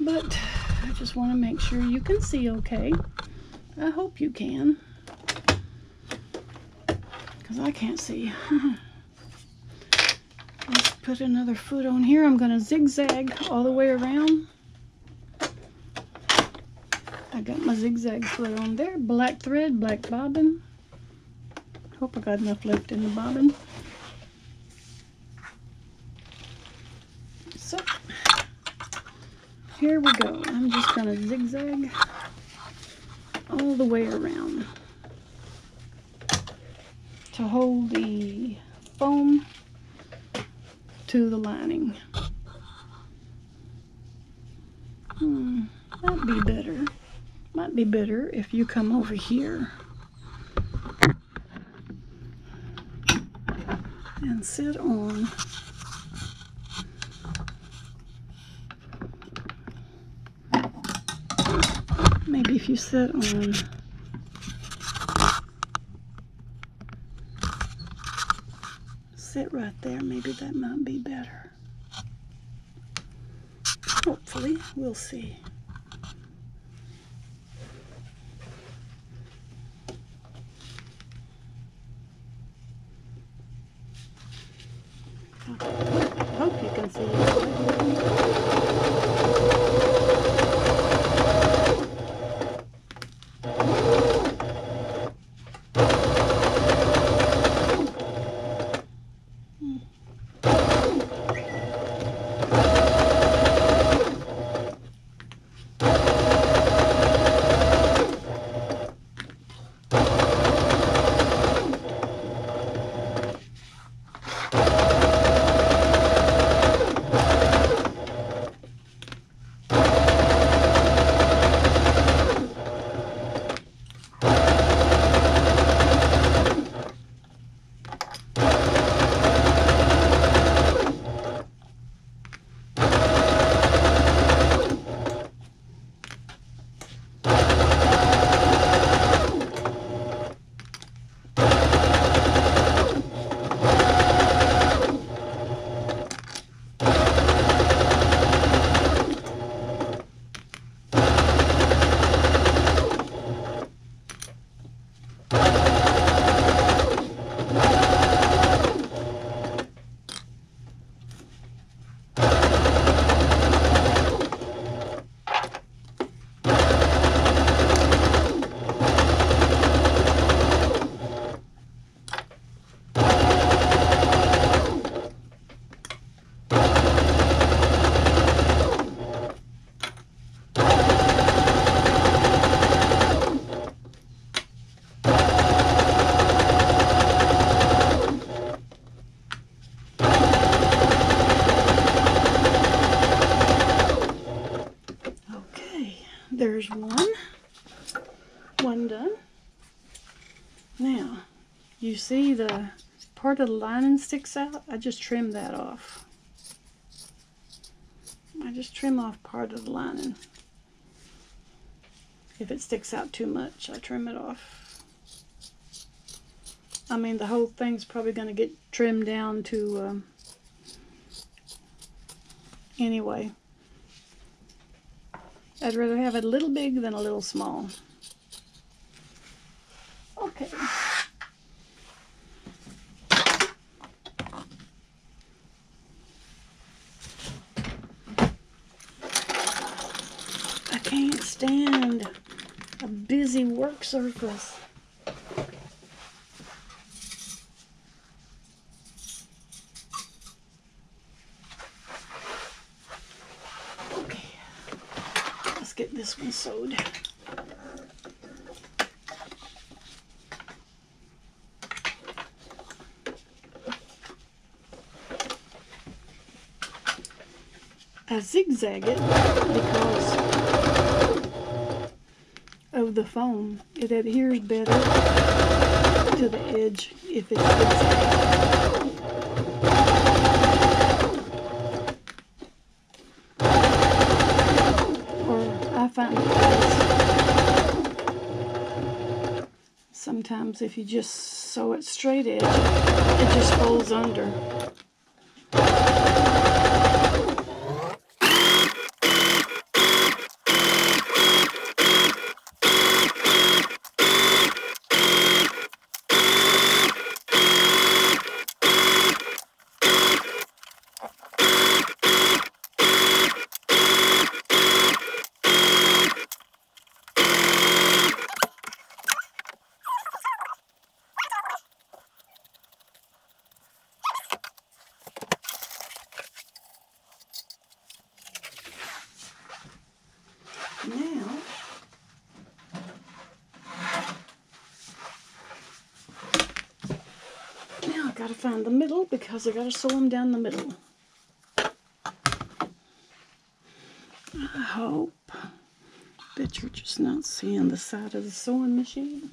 but I just want to make sure you can see okay. I hope you can, because I can't see. Let's put another foot on here. I'm going to zigzag all the way around. I got my zigzag foot on there. Black thread, black bobbin. Hope I got enough left in the bobbin. So, here we go. I'm just going to zigzag all the way around to hold the foam to the lining. Might be better. Might be better if you come over here and sit on maybe if you sit on sit right there, maybe that might be better. Hopefully, we'll see. I hope you can see it. There's one done. Now, you see the part of the lining sticks out? I just trimmed that off. I just trim off part of the lining. If it sticks out too much, I trim it off. I mean, the whole thing's probably going to get trimmed down to, anyway. I'd rather have it a little big than a little small. Okay. I can't stand a busy work surface. Get this one sewed. I zigzag it because of the foam. It adheres better to the edge if it's zigzagged. I find that sometimes if you just sew it straight edge, it just folds under. gotta find the middle because I gotta sew them down the middle. I hope that you're just not seeing the side of the sewing machine.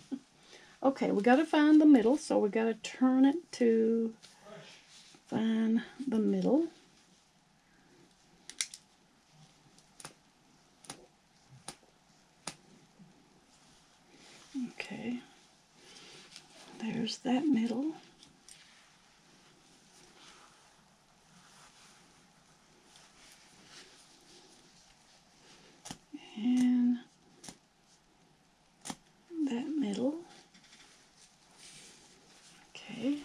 Okay, we gotta find the middle, so we gotta turn it to find the middle. Okay, there's that middle. And that middle. Okay.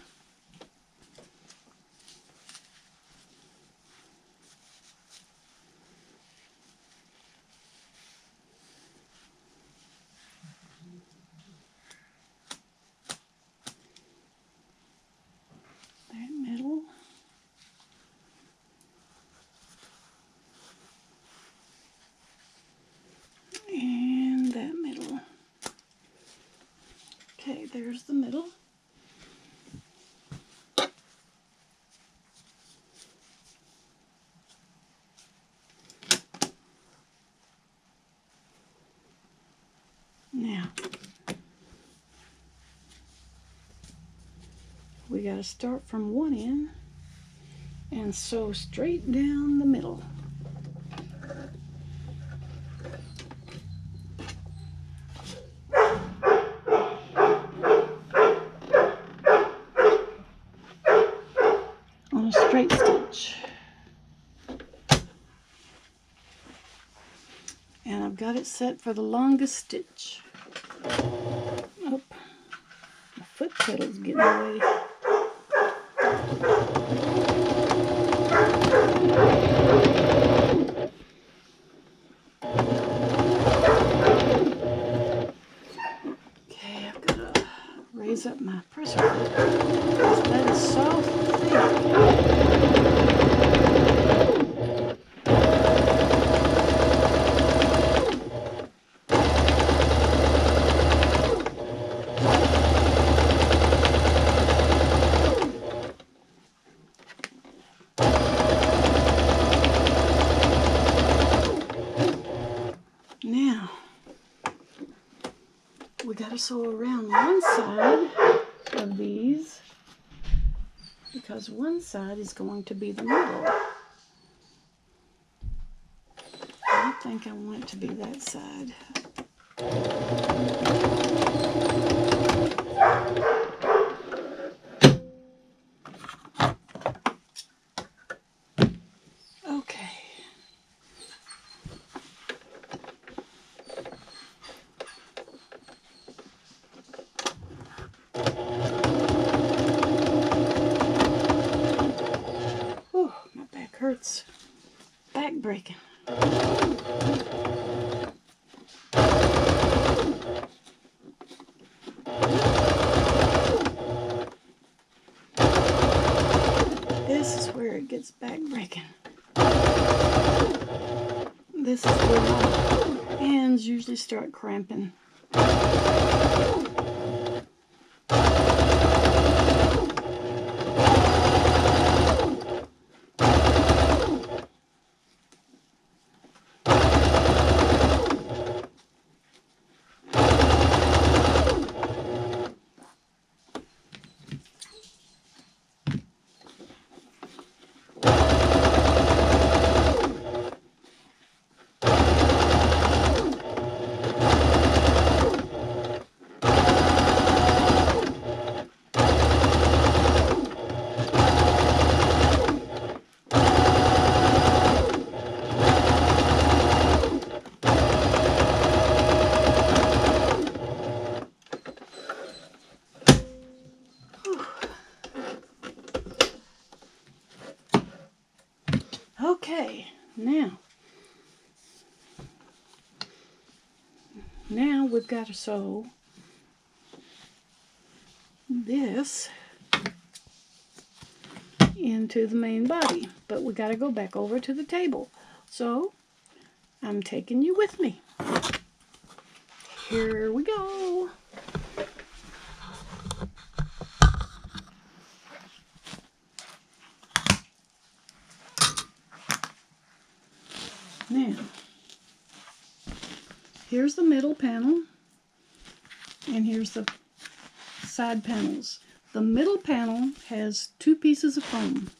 That middle. And that middle. Okay, there's the middle. Now, we got to start from one end and sew straight down the middle. On a straight stitch. And I've got it set for the longest stitch. Oh, my foot pedal's getting away. Okay, I've got to raise up my presser foot because that is so thick. Now, we got to sew around one side of these because one side is going to be the middle. I think I want it to be that side. Okay. Whew, my back hurts. Back breaking. This is where it gets back breaking. This is where my hands usually start cramping. Okay, now we've got to sew this into the main body, but we got to go back over to the table. So I'm taking you with me. Here we go. here's the middle panel, and here's the side panels. The middle panel has 2 pieces of foam.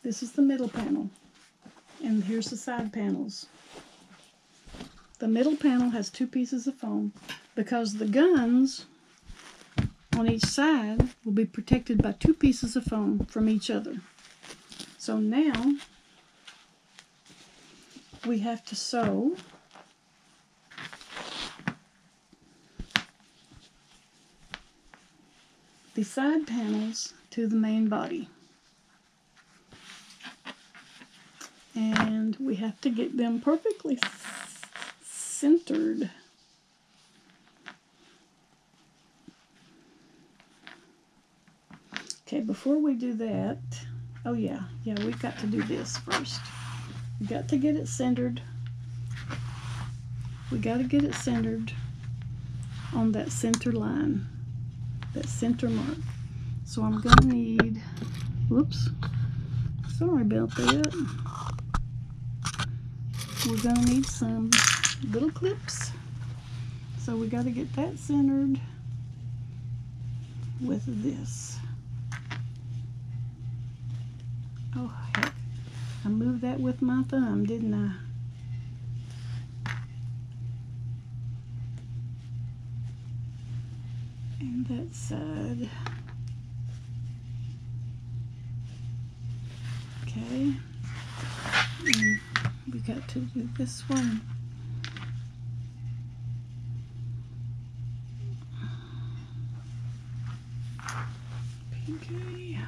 This is the middle panel, and here's the side panels. The middle panel has 2 pieces of foam because the guns on each side will be protected by 2 pieces of foam from each other. So now we have to sew the side panels to the main body. And we have to get them perfectly centered. Okay, before we do that, oh yeah, we've got to do this first. We've got to get it centered. We got to get it centered on that center line, that center mark. So I'm going to need, whoops, sorry about that. We're going to need some little clips. So we got to get that centered with this. Oh heck, I moved that with my thumb, didn't I? And that side. Okay. And we got to do this one. Okay.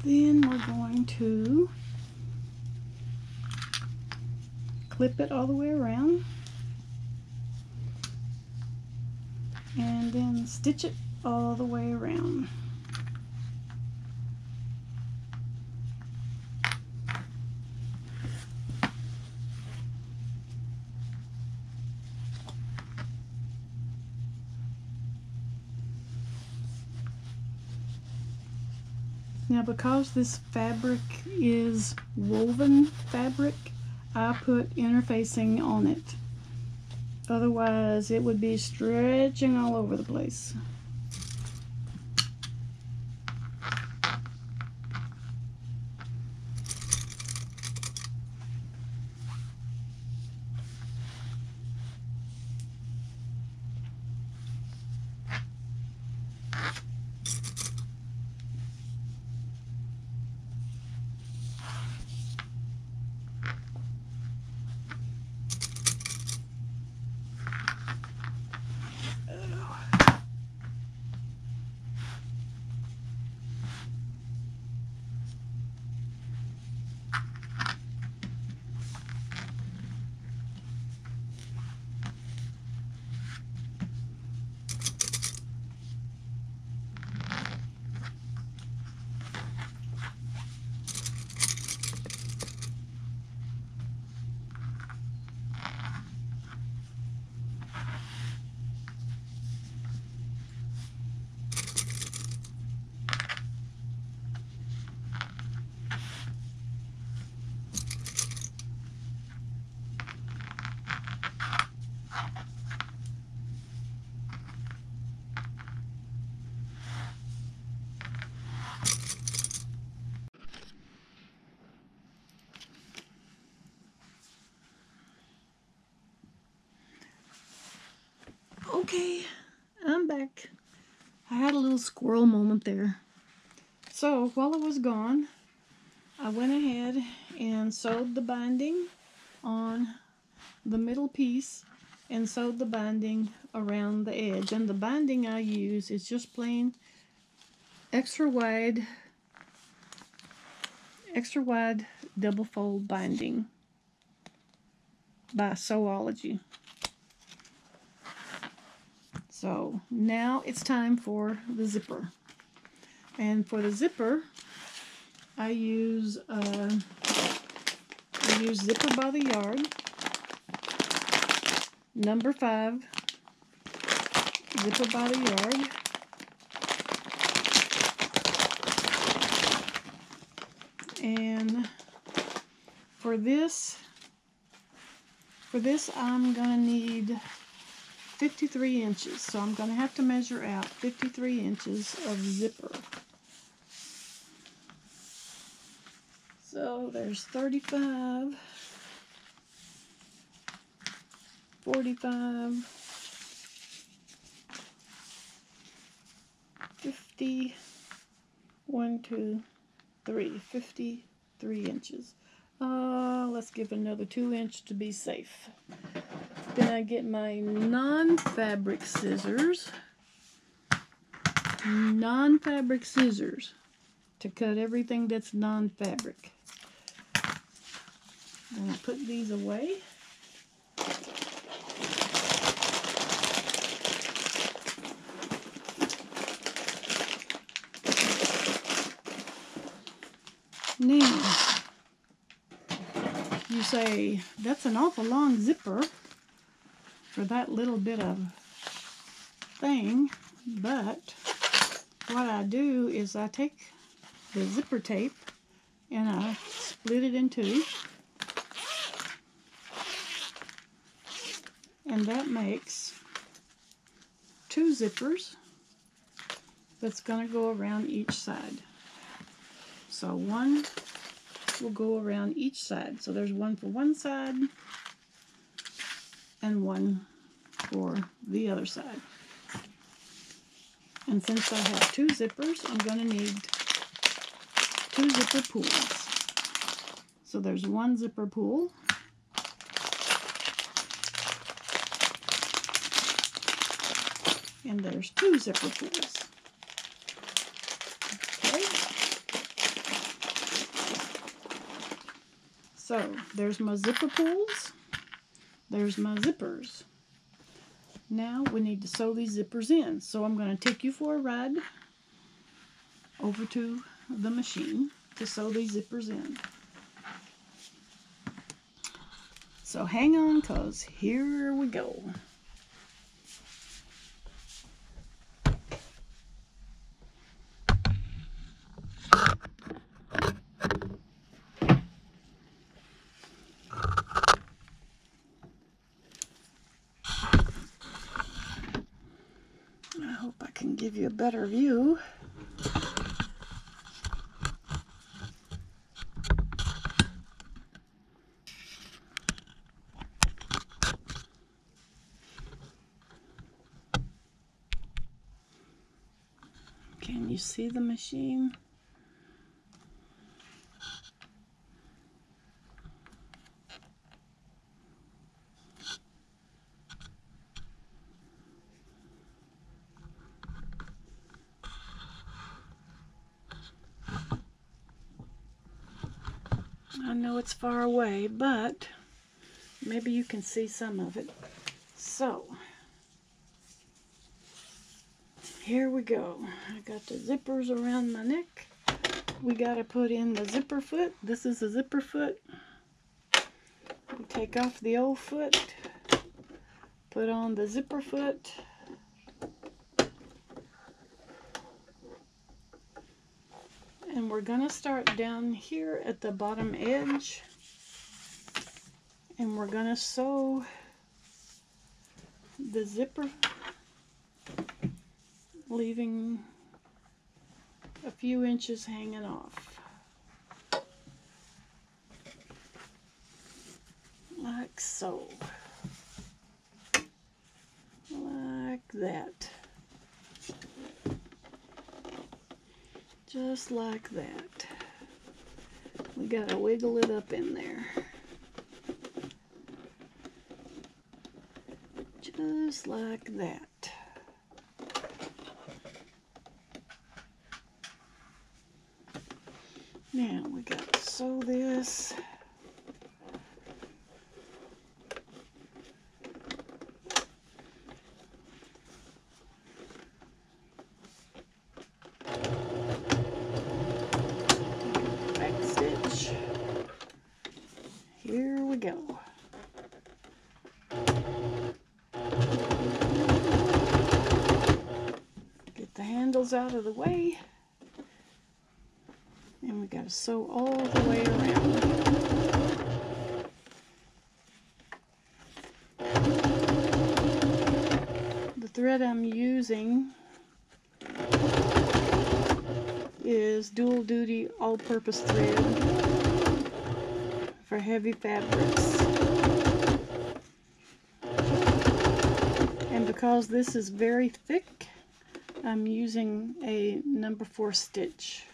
Then we're going to clip it all the way around and then stitch it all the way around. Now, because this fabric is woven fabric, I put interfacing on it. Otherwise, it would be stretching all over the place. Okay, I'm back. I had a little squirrel moment there. So while I was gone, I went ahead and sewed the binding on the middle piece and sewed the binding around the edge. And the binding I use is just plain extra wide double fold binding. by Sewology. So now it's time for the zipper. And for the zipper, I use Zipper by the Yard, number 5, Zipper by the Yard. And for this I'm gonna need 53 inches. So I'm gonna have to measure out 53 inches of zipper. So there's 35, 45, 50, 1, 2, 3, 53 inches. Let's give it another 2 inch to be safe. Then I get my non-fabric scissors. Non-fabric scissors to cut everything that's non-fabric. I'm going to put these away. Now, you say, that's an awful long zipper for that little bit of thing, but what I do is I take the zipper tape and I split it in two, and that makes 2 zippers that's going to go around each side. So one will go around each side. So there's one for one side and one for the other side. And since I have 2 zippers, I'm going to need 2 zipper pulls. So there's 1 zipper pull. And there's 2 zipper pulls. Okay. So there's my zipper pulls. There's my zippers. Now we need to sew these zippers in. So I'm going to take you for a ride over to the machine to sew these zippers in. So hang on, cause here we go. I hope I can give you a better view. Can you see the machine? I know it's far away, but maybe you can see some of it. So, here we go. I got the zippers around my neck. We got to put in the zipper foot. This is the zipper foot. We take off the old foot, put on the zipper foot. And we're going to start down here at the bottom edge, and we're going to sew the zipper, leaving a few inches hanging off. Like so. Like that. Just like that. We gotta wiggle it up in there. Just like that. Now we got to sew this needles out of the way. And we got to sew all the way around. The thread I'm using is dual duty all-purpose thread for heavy fabrics. And because this is very thick, I'm using a number 4 stitch.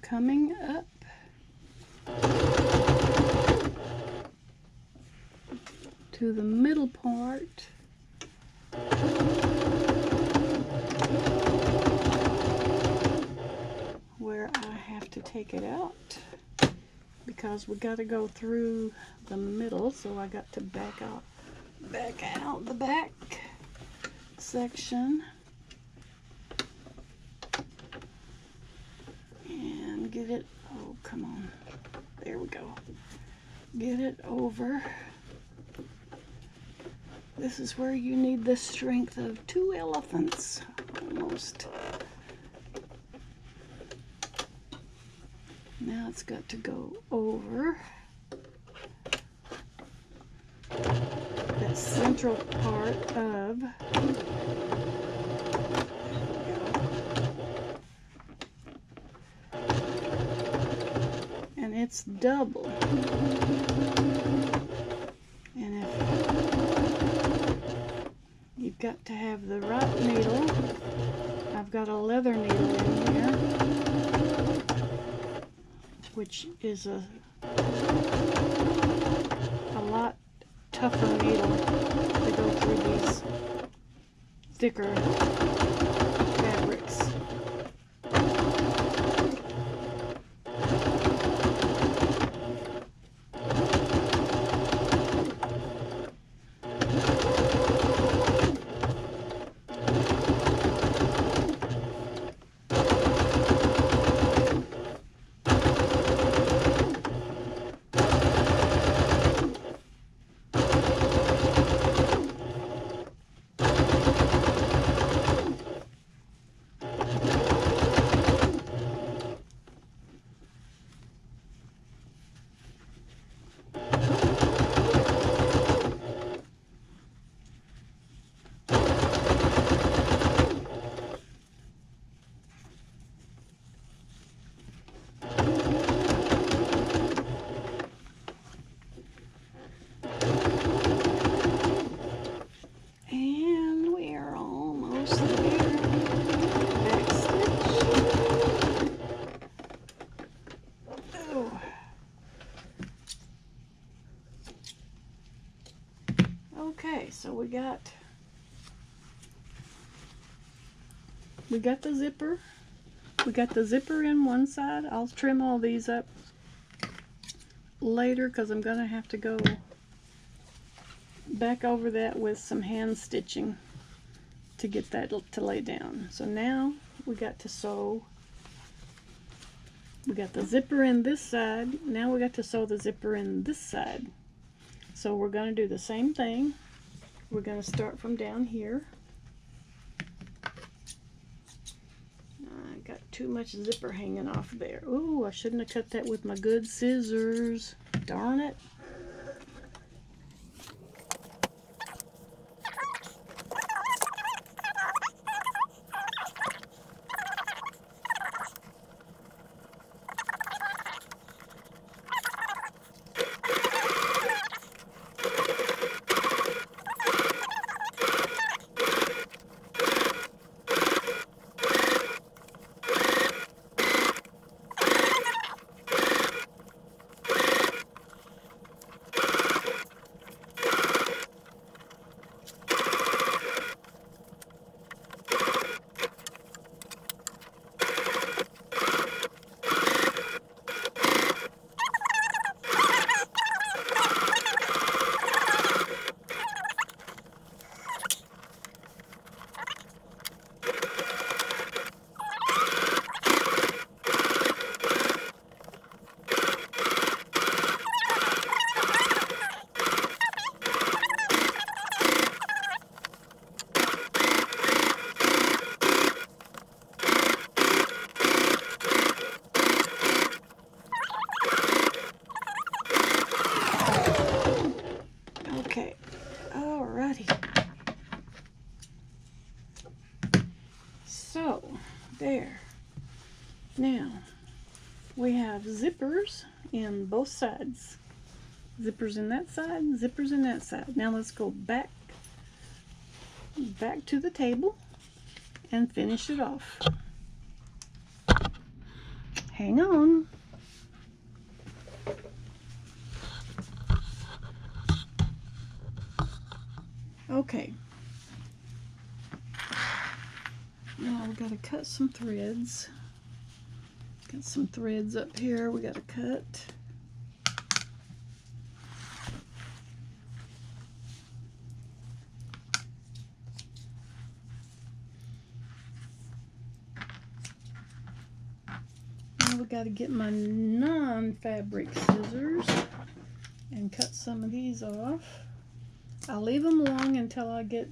Coming up to the middle part where I have to take it out because we got to go through the middle, so I got to back out the back section. Get it, oh come on, there we go, get it over. This is where you need the strength of 2 elephants almost. Now it's got to go over that central part of it's double, and if you've got to have the right needle, I've got a leather needle in here, which is a lot tougher needle to go through these thicker fabrics. Okay, so we got the zipper. We got the zipper in one side. I'll trim all these up later because I'm going to have to go back over that with some hand stitching to get that to lay down. So now we got to sew. We got the zipper in this side. Now we got to sew the zipper in this side. So we're going to do the same thing. We're going to start from down here. I got too much zipper hanging off there. Ooh, I shouldn't have cut that with my good scissors. Darn it. Alrighty. So, there. Now, we have zippers in both sides. Zippers in that side, zippers in that side. Now let's go back to the table and finish it off. Hang on. Okay. Now we gotta cut some threads. Got some threads up here we gotta cut. Now we gotta get my non-fabric scissors and cut some of these off. I'll leave them long until I get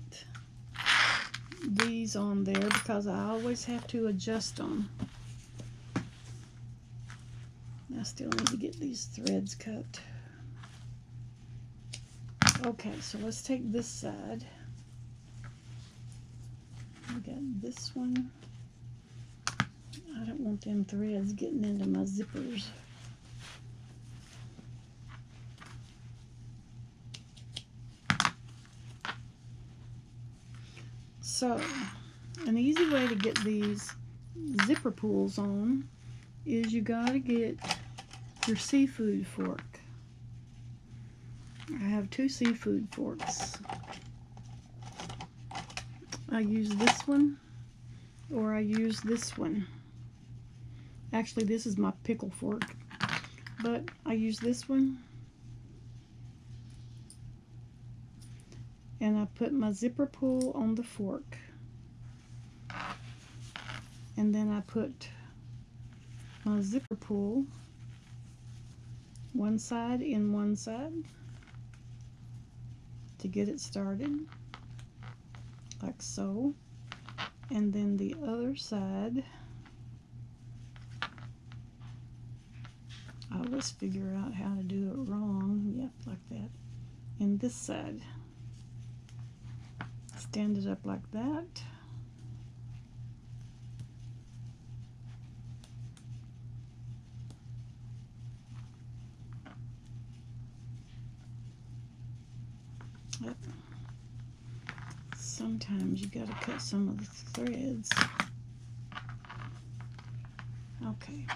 these on there because I always have to adjust them. I still need to get these threads cut. Okay, so let's take this side. We got this one. I don't want them threads getting into my zippers. So, an easy way to get these zipper pulls on is you gotta get your seafood fork. I have two seafood forks. I use this one or I use this one. Actually, this is my pickle fork, but I use this one. And I put my zipper pull on the fork. And then I put my zipper pull one side in one side to get it started, like so. And then the other side, I always figure out how to do it wrong. Yep, like that. And this side. Stand it up like that. Yep. Sometimes you gotta cut some of the threads. Okay.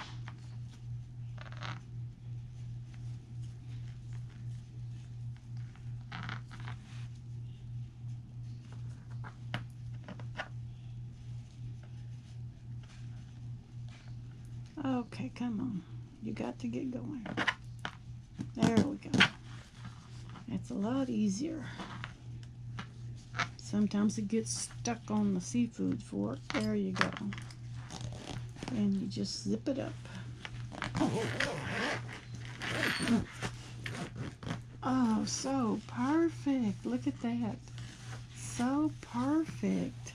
Okay, come on. You got to get going. There we go. It's a lot easier. Sometimes it gets stuck on the seafood fork. There you go. And you just zip it up. Oh, so perfect. Look at that. So perfect.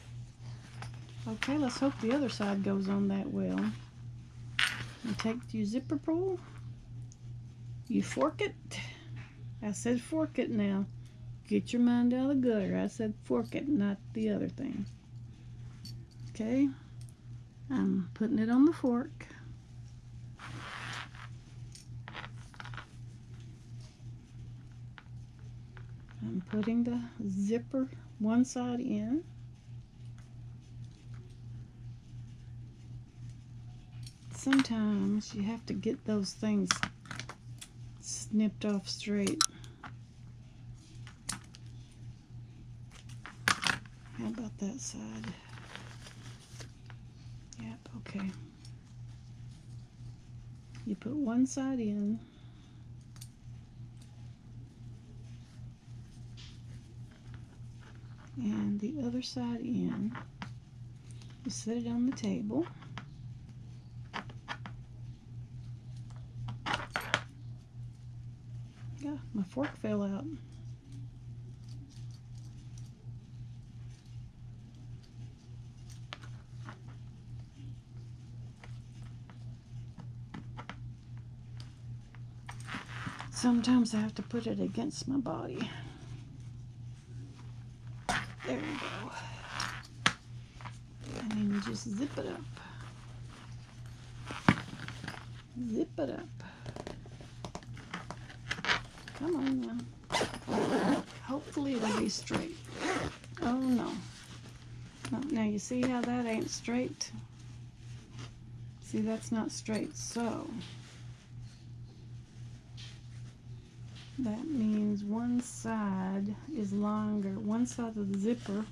Okay, let's hope the other side goes on that well. You take your zipper pull, you fork it. I said fork it now. Get your mind out of the gutter. I said fork it, not the other thing. Okay, I'm putting it on the fork. I'm putting the zipper one side in. Sometimes you have to get those things snipped off straight. How about that side? Yep, okay. You put one side in. And the other side in. You set it on the table. Yeah, my fork fell out. Sometimes I have to put it against my body. There we go. And then you just zip it up. Zip it up. Come on now. Hopefully it'll be straight. Oh no. Now you see how that ain't straight? See, that's not straight. So that means one side is longer. One side of the zipper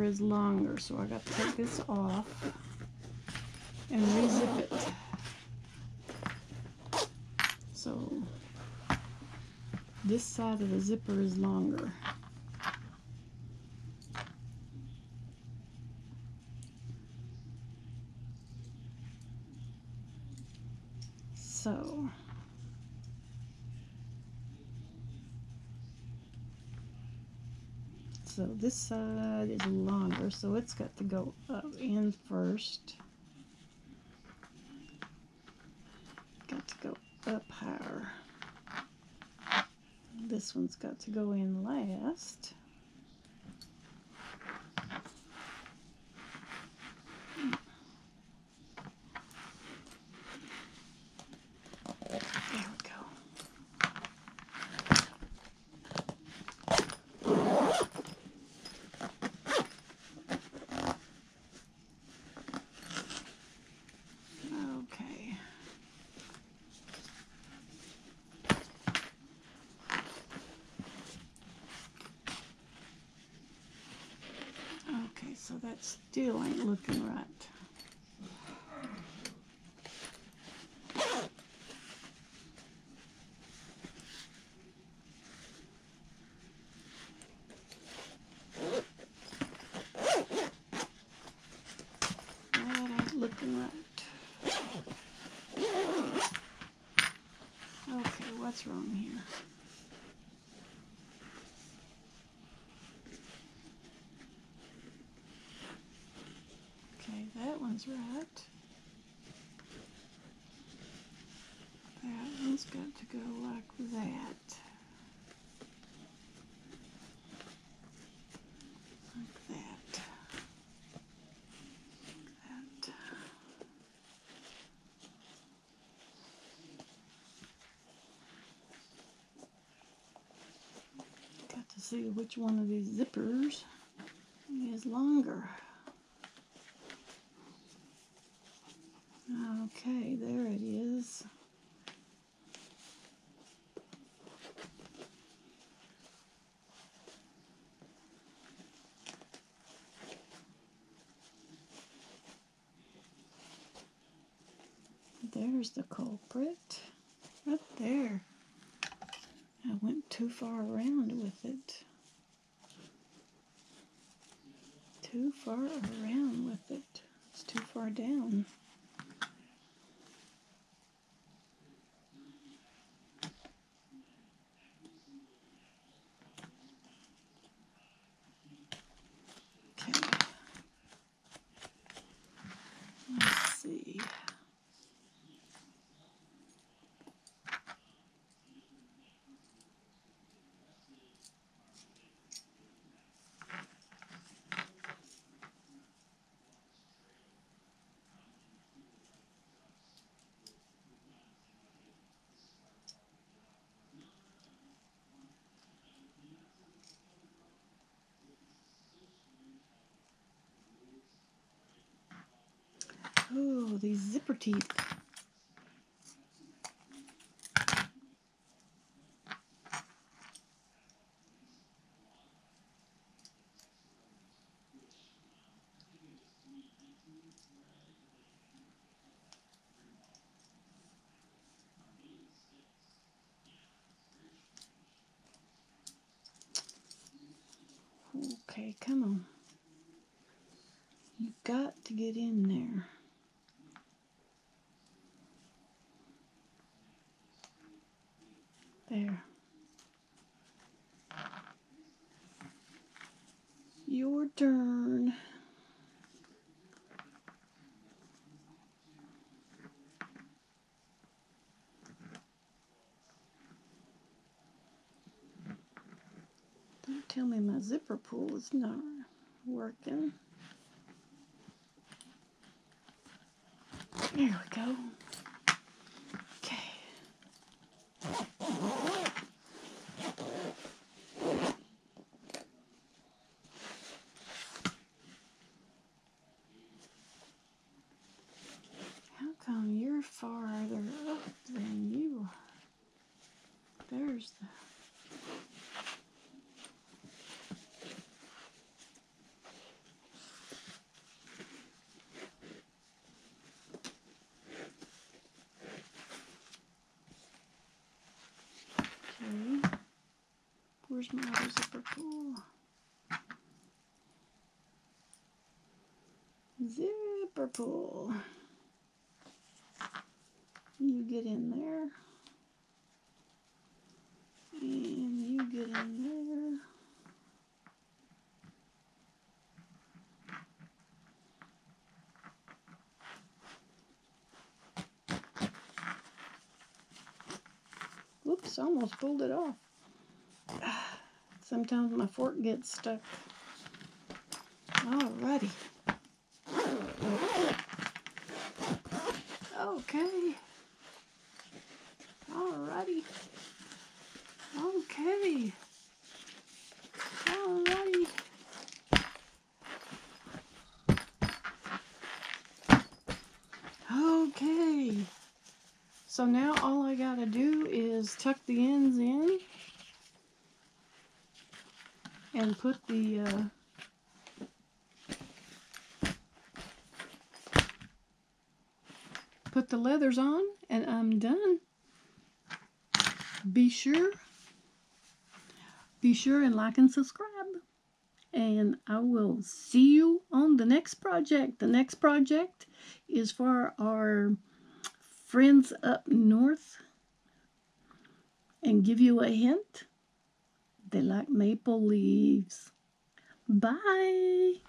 is longer. So I got to take this off and re-zip it. So this side of the zipper is longer. So this side is longer, so it's got to go up in first. Got to go up higher. This one's got to go in last. There we go. Okay. Okay, so that still ain't looking right. Looking right. Okay, what's wrong here? Okay, that one's right. That one's got to go like that. Like that. That. Got to see which one of these zippers is longer. Okay, there it is. There's the culprit. Right there. I went too far around with it. Too far around with it. It's too far down. Okay. Let's see. Oh, these zipper teeth. Okay, come on. You've got to get in there. There. Your turn. Tell me my zipper pull is not working. There we go. Okay. How come you're farther up than you are? There's the... Okay. Where's my other zipper pull? Zipper pull. You get in there. And you get in there. Whoops, I almost pulled it off. Sometimes my fork gets stuck. Alrighty. Okay. Alrighty. Okay. Alrighty. Okay. So now all I gotta do is tuck the ends in and put the leathers on, and I'm done. Be sure and like and subscribe. And I will see you on the next project. The next project is for our friends up north. And give you a hint, they like maple leaves. Bye.